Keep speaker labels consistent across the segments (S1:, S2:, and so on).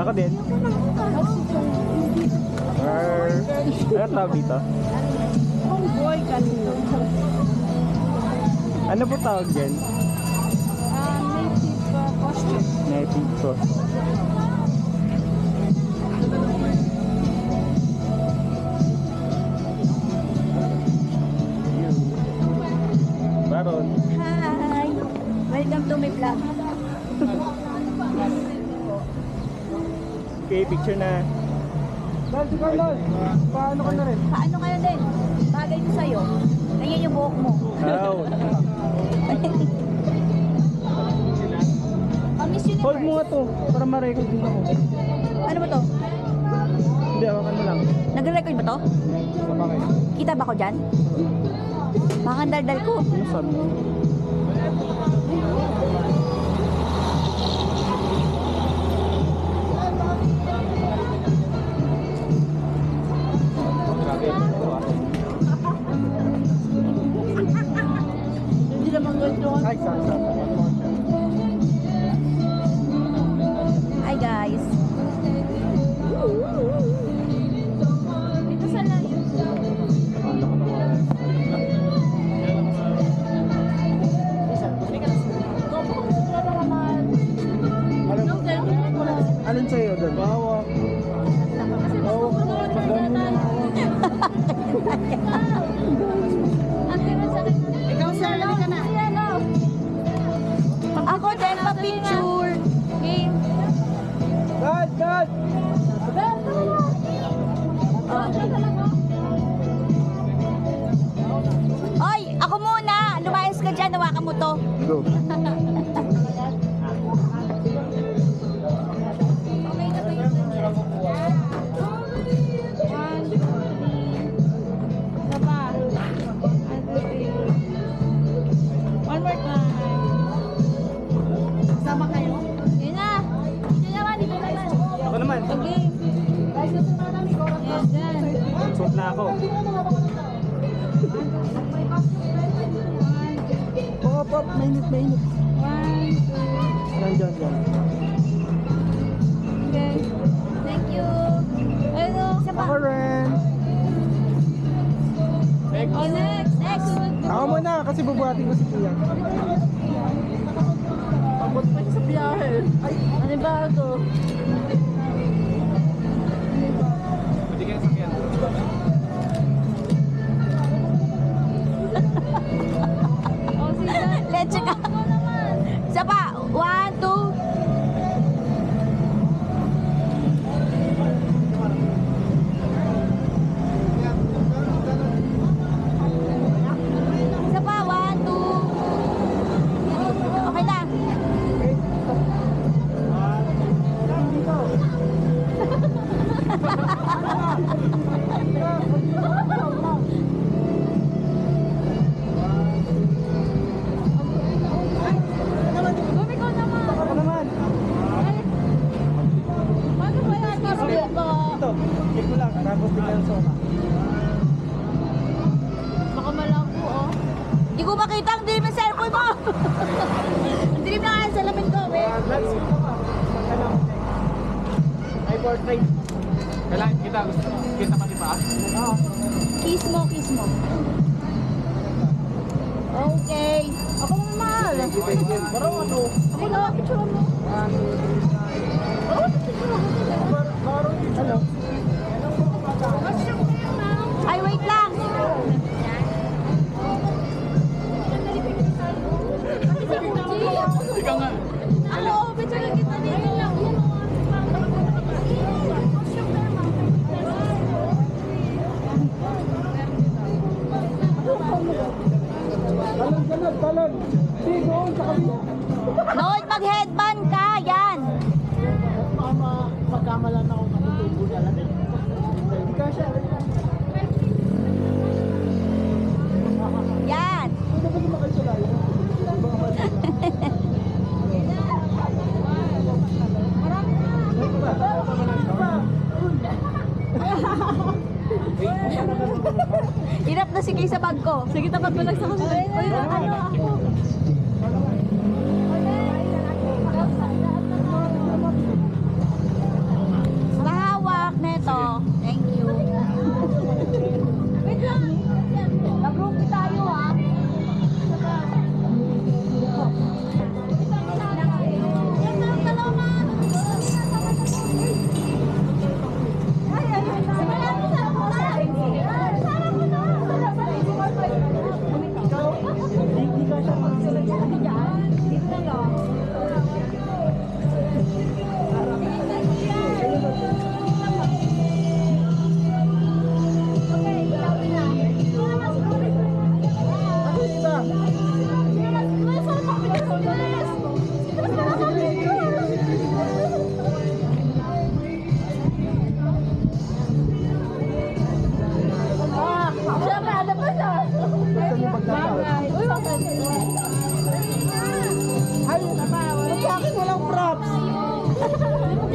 S1: Ako din. Ano tawag dito?
S2: Boy kasi.
S1: Ano po tawag dyan?
S2: Native costume.
S1: Native costume. Baron.
S2: Hi! Welcome to my vlog.
S1: Okay, picture na.
S3: Dahil si Carlos, paano ka na rin?
S2: Paano kayo din? Bagay ko sa'yo. Ganyan yung buhok mo.
S1: Wow.
S2: Miss Universe.
S1: Hold mo nga to, para ma-record din ako.
S2: Ano ba to?
S1: Hindi, hawakan mo lang.
S2: Nagre-record ba to?
S3: Sa bakit?
S2: Kita ba ko dyan? Baka ang daldal ko.
S1: Ano sabi?
S2: Hindi naman ganito.
S3: Ay, sa.
S2: Hi guys. Ito sa layo.
S3: Alin sa'yo doon? Bawak. Bawak. Magdami na hawak.
S2: Ikaw sir, lali ka na. Ako din pa-picture. Game.
S3: Dad!
S2: Oy, ako muna. Lumayas ka dyan. Hawakan mo to.
S1: Go.
S2: One more time. Sama kayo? Yun na. Dito naman, dito naman.
S1: Ako naman.
S2: Okay. Yes, dyan.
S1: Suot na ako.
S3: Pop, mainit.
S2: One, two.
S3: Yan.
S2: Okay. Thank you. Ano? Isa pa.
S3: Ako rin.
S2: Oh, next.
S3: Ako muna, kasi bubuhatin ko si Kuya. Pagod pa sa biyahe. Ay,
S2: Ano ba ako?
S1: Pwede kayo sakyan.
S2: Oh, sige. Let's check out. Isa pa. One, two. Isa pa. One, two. Okay na. Bumiko naman.
S3: ako naman.
S2: Paano ba yan? Bumiko.
S3: Ito, check mo lang. Tapos bigla yung soka.
S2: Baka malangko, oh. Hindi ko makita ang dilim ng cellphone mo. Ang dilim na nga sa lamin ko, eh.
S3: Let's go pa. Ay, portrait.
S1: Kailangan kita, gusto mo. Kita pa pa.
S3: Oo.
S2: Kiss mo. Okay. Ako naman mahal.
S3: Parang ano?
S2: Ako na, picture mo.
S3: Hello.
S2: Ay, wait lang.
S1: Ikaw nga.
S2: Ano, picture lang kita dito lang.
S3: Talon. Hindi, doon sa kabila.
S2: Noon, mag-headband ka. Yan.
S3: Magkamalan ako natutubo na lang. Kasi,
S2: Yan.
S3: hindi ba naman kayo sulayo?
S2: Hirap na sige sa bag ko. Sige, tapat mo lang sa kanila. Ano ako?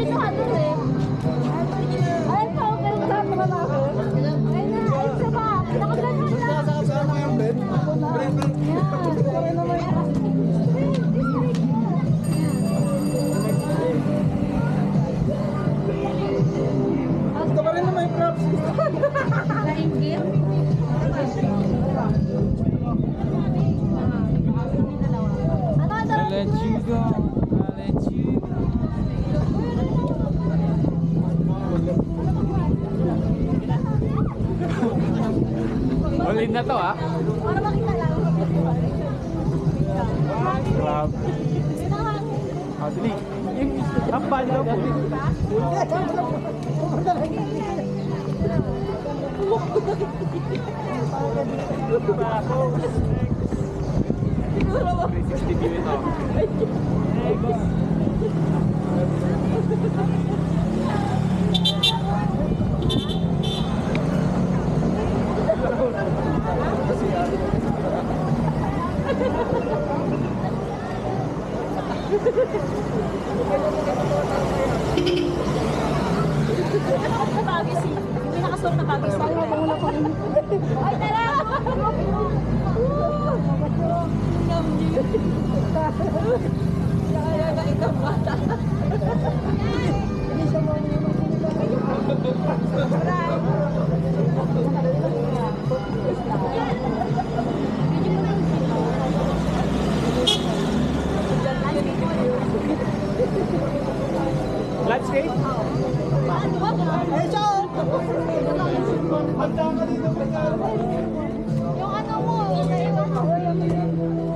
S2: dito ka doon eh. Ay, pa, okay. Saan mo na ako? Ay na, ay isa pa. Nakaganon na.
S3: Saan mo yung bed? Ito pa rin na may props.
S2: Nainggit? Ano ang
S1: I'll let you go. I'll let you go. Ulit na to ah.
S2: Para makita lang.
S1: Grab. Ah, dali. Yung hambal daw po.
S2: Siguro mo.
S1: 360 view ito.
S2: Bagay si. May nakasuot na bagay sa. Ay, tara! Kaya na ikaw bata.
S1: Landscape?
S3: Ay, ciao!
S2: Yung ano mo, naiwan mo.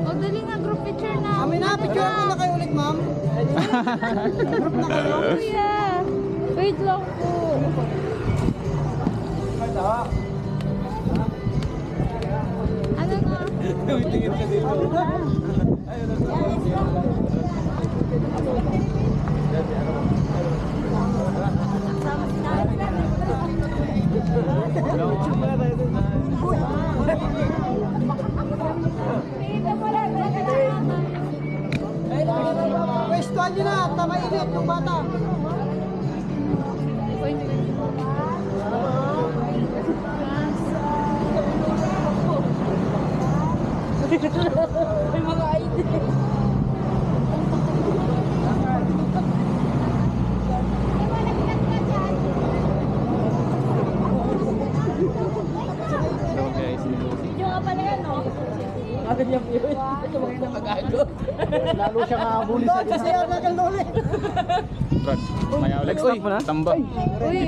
S2: O, dali nga, group picture na.
S3: Kami na, picture mo na kayo ulit, ma'am. Group na kayo.
S2: Kuya, wait lang po. Ano nga?
S1: Tingin ka dito.
S2: Sama si nanay. Dito mo lang,
S3: Pwestuhan nyo na, tamainit yung bata.
S2: May mga ID.
S1: Hello guys.
S2: Video nga pala yan, no?
S3: Lalo siya nakabuli sa kasi yan na kaluli.
S1: Brad, maya ulit. Uy, tamba.
S2: Uy,